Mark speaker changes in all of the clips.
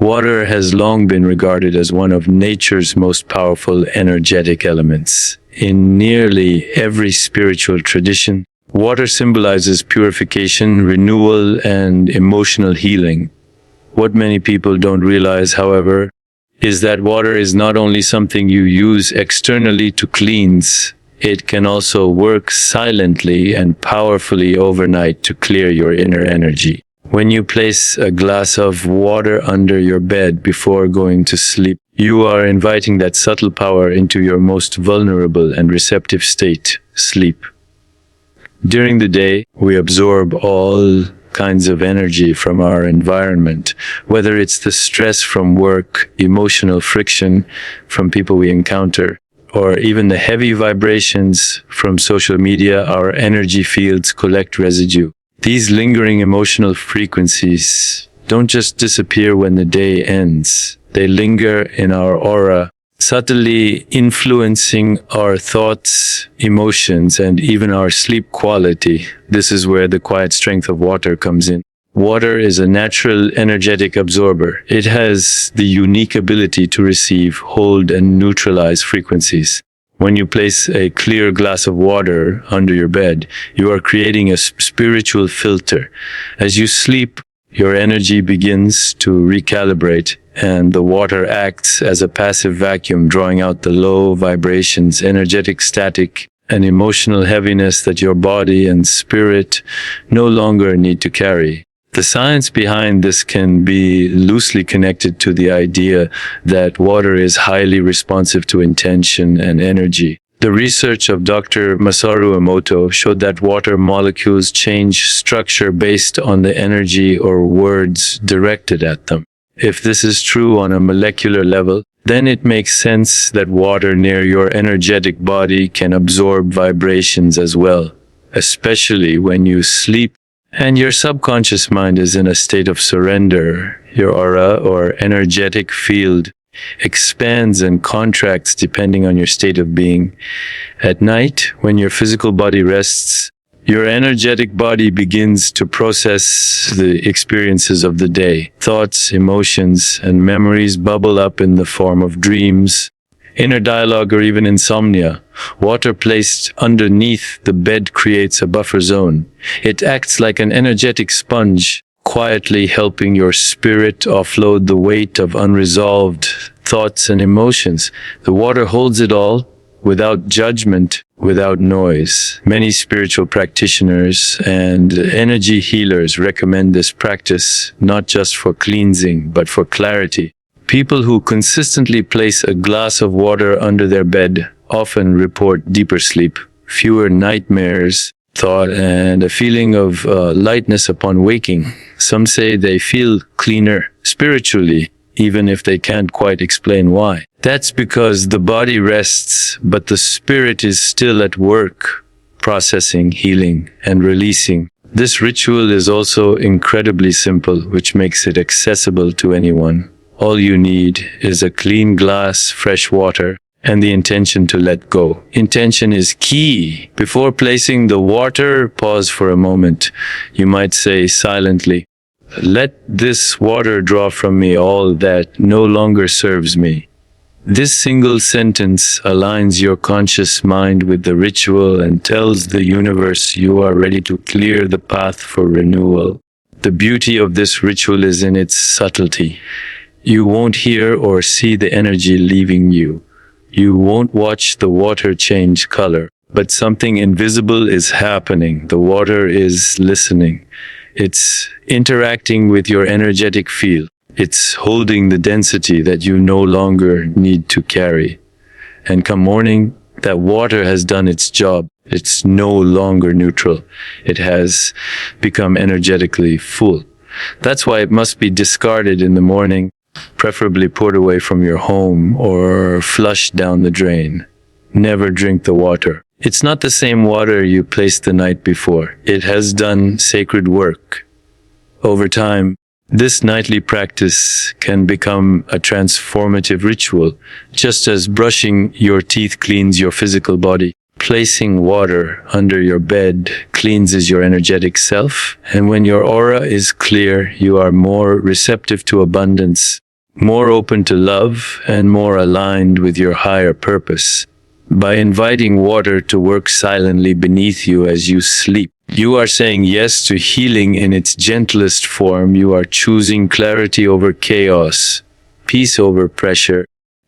Speaker 1: Water has long been regarded as one of nature's most powerful energetic elements. In nearly every spiritual tradition, water symbolizes purification, renewal, and emotional healing. What many people don't realize, however, is that water is not only something you use externally to cleanse, it can also work silently and powerfully overnight to clear your inner energy. When you place a glass of water under your bed before going to sleep, you are inviting that subtle power into your most vulnerable and receptive state, sleep. During the day, we absorb all kinds of energy from our environment, whether it's the stress from work, emotional friction from people we encounter, or even the heavy vibrations from social media. Our energy fields collect residue. These lingering emotional frequencies don't just disappear when the day ends. They linger in our aura, subtly influencing our thoughts, emotions, and even our sleep quality. This is where the quiet strength of water comes in. Water is a natural energetic absorber. It has the unique ability to receive, hold, and neutralize frequencies. When you place a clear glass of water under your bed, you are creating a spiritual filter. As you sleep, your energy begins to recalibrate, and the water acts as a passive vacuum, drawing out the low vibrations, energetic static, and emotional heaviness that your body and spirit no longer need to carry. The science behind this can be loosely connected to the idea that water is highly responsive to intention and energy. The research of Dr. Masaru Emoto showed that water molecules change structure based on the energy or words directed at them. If this is true on a molecular level, then it makes sense that water near your energetic body can absorb vibrations as well, especially when you sleep and your subconscious mind is in a state of surrender. Your aura or energetic field expands and contracts depending on your state of being. At night, when your physical body rests, your energetic body begins to process the experiences of the day. Thoughts, emotions, and memories bubble up in the form of dreams, inner dialogue, or even insomnia. Water placed underneath the bed creates a buffer zone. It acts like an energetic sponge, quietly helping your spirit offload the weight of unresolved thoughts and emotions. The water holds it all, without judgment, without noise. Many spiritual practitioners and energy healers recommend this practice not just for cleansing, but for clarity. People who consistently place a glass of water under their bed often report deeper sleep, fewer nightmares, thought, and a feeling of lightness upon waking. Some say they feel cleaner spiritually, even if they can't quite explain why. That's because the body rests, but the spirit is still at work, processing, healing, and releasing. This ritual is also incredibly simple, which makes it accessible to anyone. All you need is a clean glass, fresh water, and the intention to let go. Intention is key. Before placing the water, pause for a moment. You might say silently, "Let this water draw from me all that no longer serves me." This single sentence aligns your conscious mind with the ritual and tells the universe you are ready to clear the path for renewal. The beauty of this ritual is in its subtlety. You won't hear or see the energy leaving you. You won't watch the water change color, but something invisible is happening. The water is listening. It's interacting with your energetic field. It's holding the density that you no longer need to carry. And come morning, that water has done its job. It's no longer neutral. It has become energetically full. That's why it must be discarded in the morning, preferably poured away from your home or flushed down the drain. Never drink the water. It's not the same water you placed the night before. It has done sacred work. Over time, this nightly practice can become a transformative ritual, just as brushing your teeth cleans your physical body. Placing water under your bed cleanses your energetic self, and when your aura is clear, you are more receptive to abundance, more open to love, and more aligned with your higher purpose. By inviting water to work silently beneath you as you sleep, you are saying yes to healing in its gentlest form. You are choosing clarity over chaos, peace over pressure,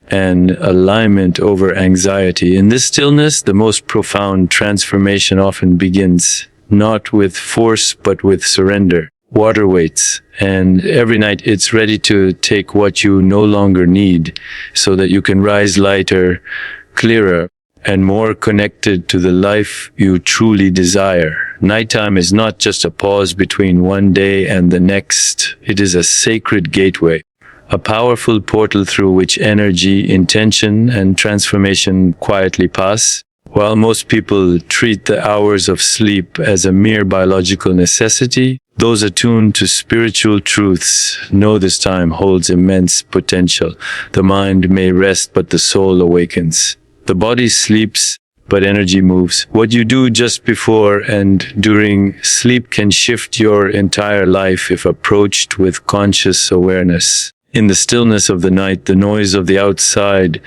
Speaker 1: and alignment over anxiety. In this stillness, the most profound transformation often begins, not with force, but with surrender. Water waits, and every night it's ready to take what you no longer need, so that you can rise lighter, clearer, and more connected to the life you truly desire. Nighttime is not just a pause between one day and the next. It is a sacred gateway, a powerful portal through which energy, intention, and transformation quietly pass. While most people treat the hours of sleep as a mere biological necessity, those attuned to spiritual truths know this time holds immense potential. The mind may rest, but the soul awakens. The body sleeps, but energy moves. What you do just before and during sleep can shift your entire life if approached with conscious awareness. In the stillness of the night, the noise of the outside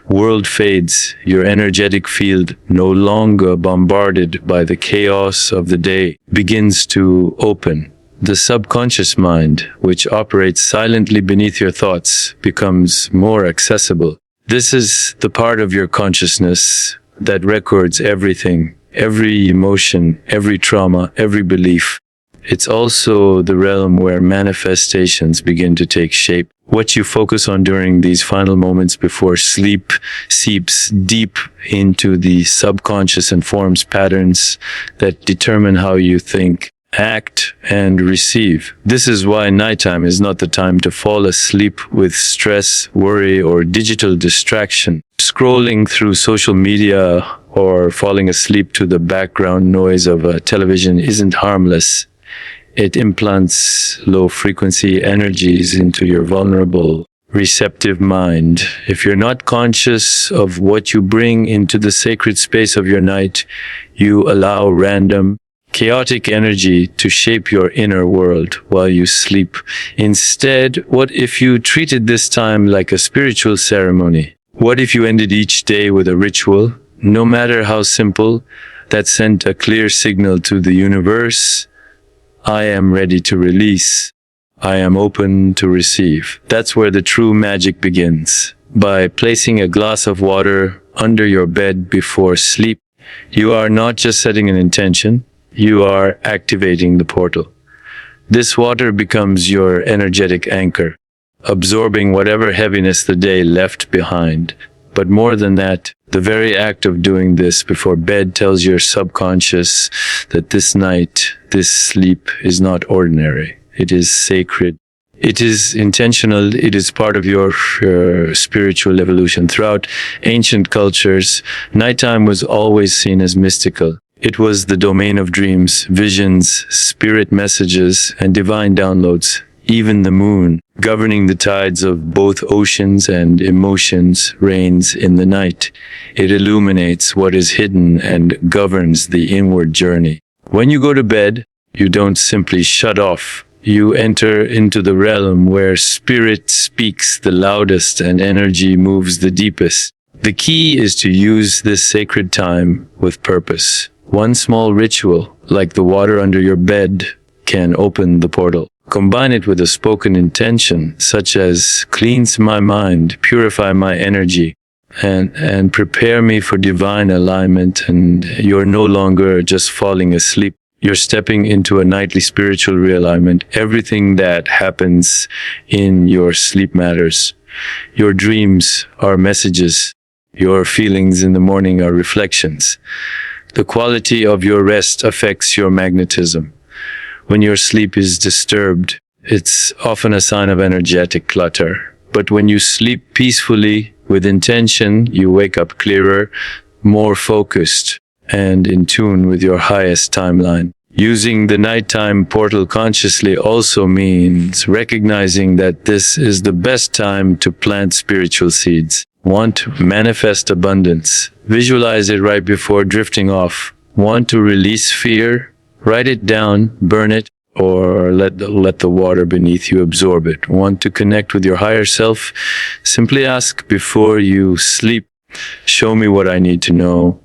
Speaker 1: world fades, your energetic field, no longer bombarded by the chaos of the day, begins to open. The subconscious mind, which operates silently beneath your thoughts, becomes more accessible. This is the part of your consciousness that records everything, every emotion, every trauma, every belief. It's also the realm where manifestations begin to take shape. What you focus on during these final moments before sleep seeps deep into the subconscious and forms patterns that determine how you think, act, and receive. This is why nighttime is not the time to fall asleep with stress, worry, or digital distraction. Scrolling through social media or falling asleep to the background noise of a television isn't harmless. It implants low-frequency energies into your vulnerable, receptive mind. If you're not conscious of what you bring into the sacred space of your night, you allow random, chaotic energy to shape your inner world while you sleep. Instead, what if you treated this time like a spiritual ceremony? What if you ended each day with a ritual, no matter how simple, that sent a clear signal to the universe? I am ready to release. I am open to receive. That's where the true magic begins. By placing a glass of water under your bed before sleep, you are not just setting an intention, you are activating the portal. This water becomes your energetic anchor, absorbing whatever heaviness the day left behind. But more than that, the very act of doing this before bed tells your subconscious that this night, this sleep is not ordinary. It is sacred. It is intentional. It is part of your spiritual evolution. Throughout ancient cultures, nighttime was always seen as mystical. It was the domain of dreams, visions, spirit messages, and divine downloads. Even the moon, governing the tides of both oceans and emotions, reigns in the night. It illuminates what is hidden and governs the inward journey. When you go to bed, you don't simply shut off. You enter into the realm where spirit speaks the loudest and energy moves the deepest. The key is to use this sacred time with purpose. One small ritual, like the water under your bed, can open the portal. Combine it with a spoken intention, such as cleanse my mind, purify my energy, and prepare me for divine alignment, and you're no longer just falling asleep. You're stepping into a nightly spiritual realignment. Everything that happens in your sleep matters. Your dreams are messages. Your feelings in the morning are reflections. The quality of your rest affects your magnetism. When your sleep is disturbed, it's often a sign of energetic clutter. But when you sleep peacefully, with intention, you wake up clearer, more focused, and in tune with your highest timeline. Using the nighttime portal consciously also means recognizing that this is the best time to plant spiritual seeds. Want to manifest abundance? Visualize it right before drifting off. Want to release fear? Write it down, burn it, or let the water beneath you absorb it. Want to connect with your higher self? Simply ask before you sleep, show me what I need to know,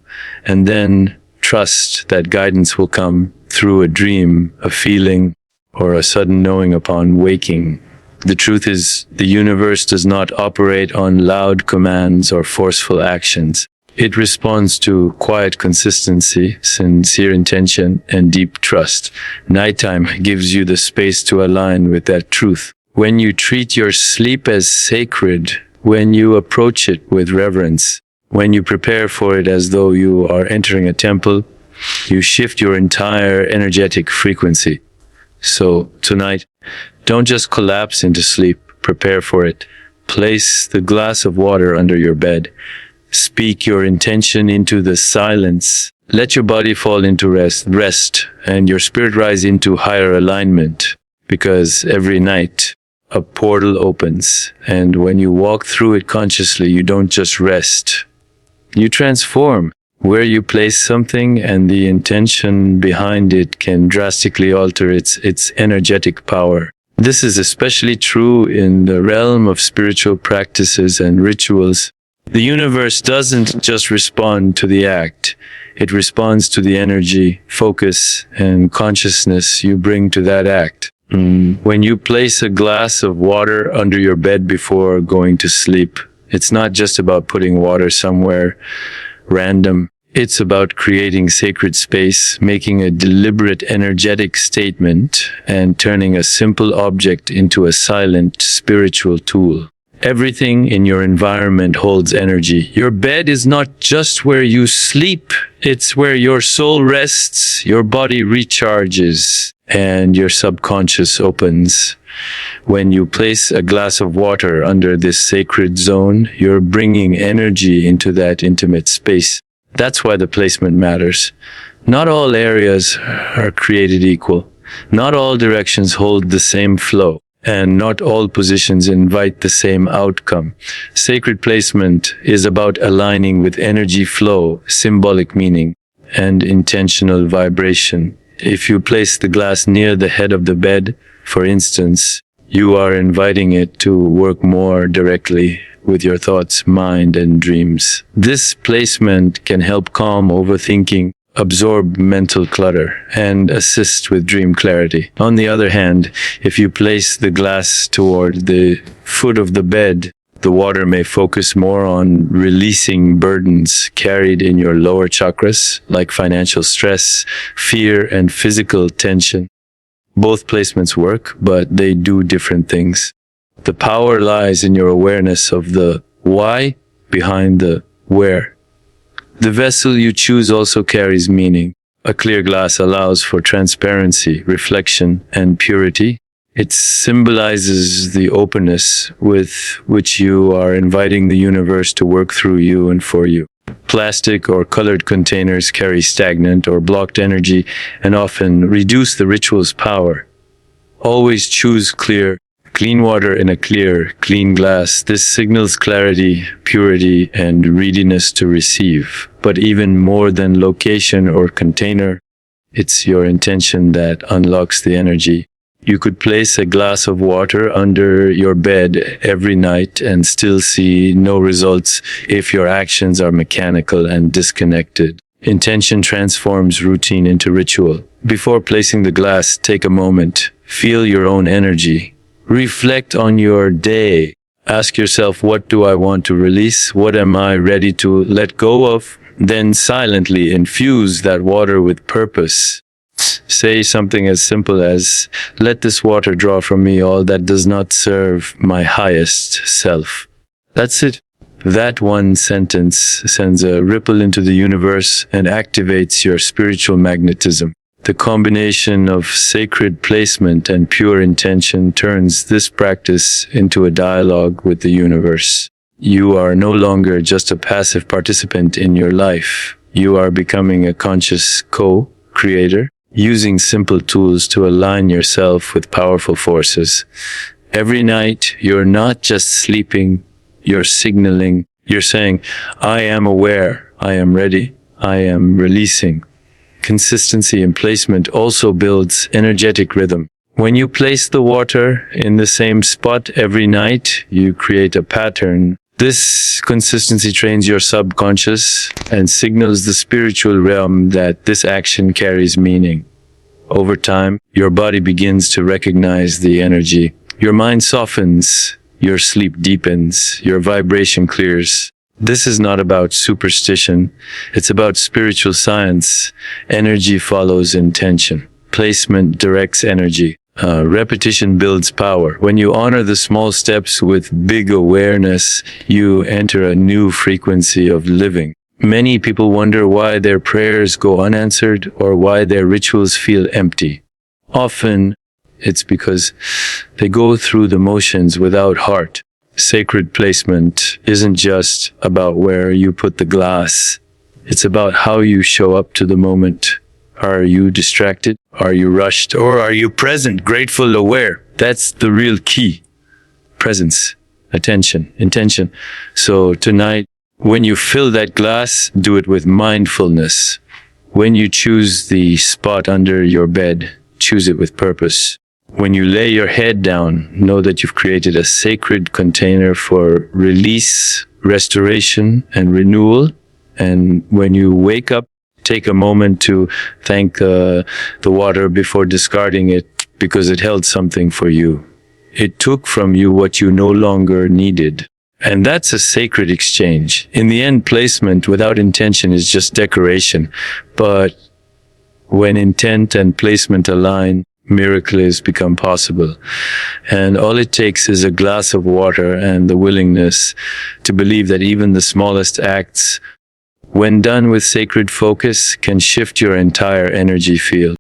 Speaker 1: and then trust that guidance will come through a dream, a feeling, or a sudden knowing upon waking. The truth is, the universe does not operate on loud commands or forceful actions. It responds to quiet consistency, sincere intention, and deep trust. Nighttime gives you the space to align with that truth. When you treat your sleep as sacred, when you approach it with reverence, when you prepare for it as though you are entering a temple, you shift your entire energetic frequency. So tonight, don't just collapse into sleep, prepare for it. Place the glass of water under your bed. Speak your intention into the silence. Let your body fall into rest, and your spirit rise into higher alignment. Because every night, a portal opens, and when you walk through it consciously, you don't just rest. You transform. Where you place something and the intention behind it can drastically alter its energetic power. This is especially true in the realm of spiritual practices and rituals. The universe doesn't just respond to the act. It responds to the energy, focus, and consciousness you bring to that act. When you place a glass of water under your bed before going to sleep, it's not just about putting water somewhere random. It's about creating sacred space, making a deliberate energetic statement, and turning a simple object into a silent spiritual tool. Everything in your environment holds energy. Your bed is not just where you sleep, it's where your soul rests, your body recharges, and your subconscious opens. When you place a glass of water under this sacred zone, you're bringing energy into that intimate space. That's why the placement matters. Not all areas are created equal. Not all directions hold the same flow. And not all positions invite the same outcome. Sacred placement is about aligning with energy flow, symbolic meaning, and intentional vibration. If you place the glass near the head of the bed, for instance, you are inviting it to work more directly with your thoughts, mind, and dreams. This placement can help calm overthinking, absorb mental clutter, and assist with dream clarity. On the other hand, if you place the glass toward the foot of the bed, the water may focus more on releasing burdens carried in your lower chakras, like financial stress, fear, and physical tension. Both placements work, but they do different things. The power lies in your awareness of the why behind the where. The vessel you choose also carries meaning. A clear glass allows for transparency, reflection, and purity. It symbolizes the openness with which you are inviting the universe to work through you and for you. Plastic or colored containers carry stagnant or blocked energy and often reduce the ritual's power. Always choose clean water in a clear, clean glass. This signals clarity, purity, and readiness to receive. But even more than location or container, it's your intention that unlocks the energy. You could place a glass of water under your bed every night and still see no results if your actions are mechanical and disconnected. Intention transforms routine into ritual. Before placing the glass, take a moment. Feel your own energy. Reflect on your day. Ask yourself, what do I want to release? What am I ready to let go of? Then silently infuse that water with purpose. Say something as simple as, let this water draw from me all that does not serve my highest self. That's it. That one sentence sends a ripple into the universe and activates your spiritual magnetism. The combination of sacred placement and pure intention turns this practice into a dialogue with the universe. You are no longer just a passive participant in your life. You are becoming a conscious co-creator, using simple tools to align yourself with powerful forces. Every night, you're not just sleeping, you're signaling. You're saying, I am aware, I am ready, I am releasing. consistency in placement also builds energetic rhythm. When you place the water in the same spot every night, you create a pattern. This consistency trains your subconscious and signals the spiritual realm that this action carries meaning. Over time, your body begins to recognize the energy. Your mind softens, your sleep deepens, your vibration clears. This is not about superstition. It's about spiritual science. Energy follows intention. Placement directs energy. Repetition builds power. When you honor the small steps with big awareness, you enter a new frequency of living. Many people wonder why their prayers go unanswered or why their rituals feel empty. Often, it's because they go through the motions without heart. Sacred placement isn't just about where you put the glass. It's about how you show up to the moment. Are you distracted? Are you rushed? Or are you present, grateful, aware? That's the real key. Presence, attention, intention. So tonight, when you fill that glass, do it with mindfulness. When you choose the spot under your bed, choose it with purpose. When you lay your head down, know that you've created a sacred container for release, restoration, and renewal. And when you wake up, take a moment to thank the water before discarding it because it held something for you. It took from you what you no longer needed. And that's a sacred exchange. In the end, placement without intention is just decoration. But when intent and placement align, miracles become possible. And all it takes is a glass of water and the willingness to believe that even the smallest acts, when done with sacred focus, can shift your entire energy field.